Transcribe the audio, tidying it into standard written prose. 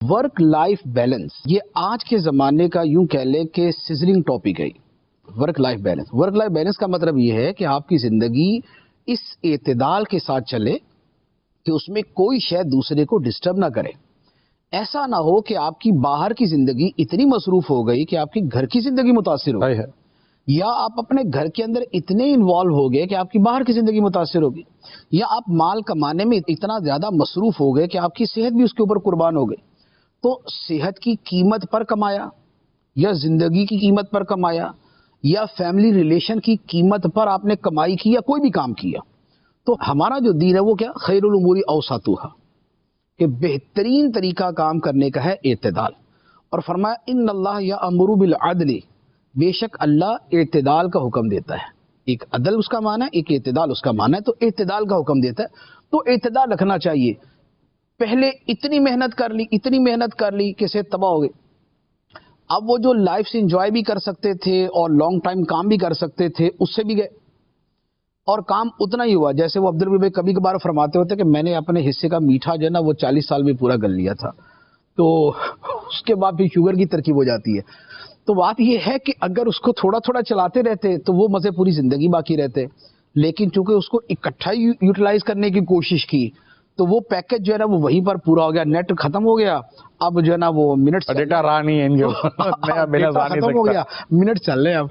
Work life balance یہ آج کے زمانے کا یوں کہہ لیں کہ سزلنگ ٹاپک ہے. Work life balance. Work life balance کا مطلب یہ ہے کہ آپ کی زندگی اس اعتدال کے ساتھ چلے کہ اس میں کوئی شے دوسرے کو ڈسٹرب نہ کرے. ایسا نہ ہو کہ آپ کی باہر کی زندگی اتنی مصروف ہو گئی کہ آپ کی گھر کی زندگی متاثر ہو، یا آپ اپنے گھر کے اندر اتنے انوالو ہو گئے کہ آپ کی باہر کی زندگی متاثر ہوگی، یا آپ مال کمانے میں اتنا زیادہ مصروف ہو گئے کہ آپ کی صحت بھی اس کے اوپر قربان ہو گئی. تو صحت کی قیمت پر کمایا، یا زندگی کی قیمت پر کمایا، یا فیملی ریلیشن کی قیمت پر آپ نے کمائی کی یا کوئی بھی کام کیا، تو ہمارا جو دین ہے وہ کیا؟ خیر الامور اوسطھا، کہ بہترین طریقہ کام کرنے کا ہے اعتدال. اور فرمایا ان اللہ یامر بالعدل، بے شک اللہ اعتدال کا حکم دیتا ہے. ایک عدل اس کا معنی ہے، ایک اعتدال اس کا معنی ہے. تو اعتدال کا حکم دیتا ہے، تو اعتدال رکھنا چاہیے. پہلے اتنی محنت کر لی کہ صحت تباہ ہو گئی. اب وہ جو لائف سے انجوائے بھی کر سکتے تھے اور لانگ ٹائم کام بھی کر سکتے تھے اس سے بھی گئے، اور کام اتنا ہی ہوا. جیسے وہ عبدالربی بھائی کبھی کبھار فرماتے ہوتے کہ میں نے اپنے حصے کا میٹھا جو ہے نا وہ 40 سال میں پورا گل لیا تھا، تو اس کے بعد بھی شوگر کی ترکیب ہو جاتی ہے. تو بات یہ ہے کہ اگر اس کو تھوڑا تھوڑا چلاتے رہتے تو وہ مزے پوری زندگی باقی رہتے. لیکن چونکہ اس کو اکٹھا یوٹیلائز کرنے کی کوشش کی تو وہ پیکج جو ہے نا وہ وہیں پر پورا ہو گیا. نیٹ ختم ہو گیا، اب جو ہے نا وہ منٹ ڈیٹا رہا نہیں ہے، ختم ہو گیا، منٹ چل رہے ہیں اب.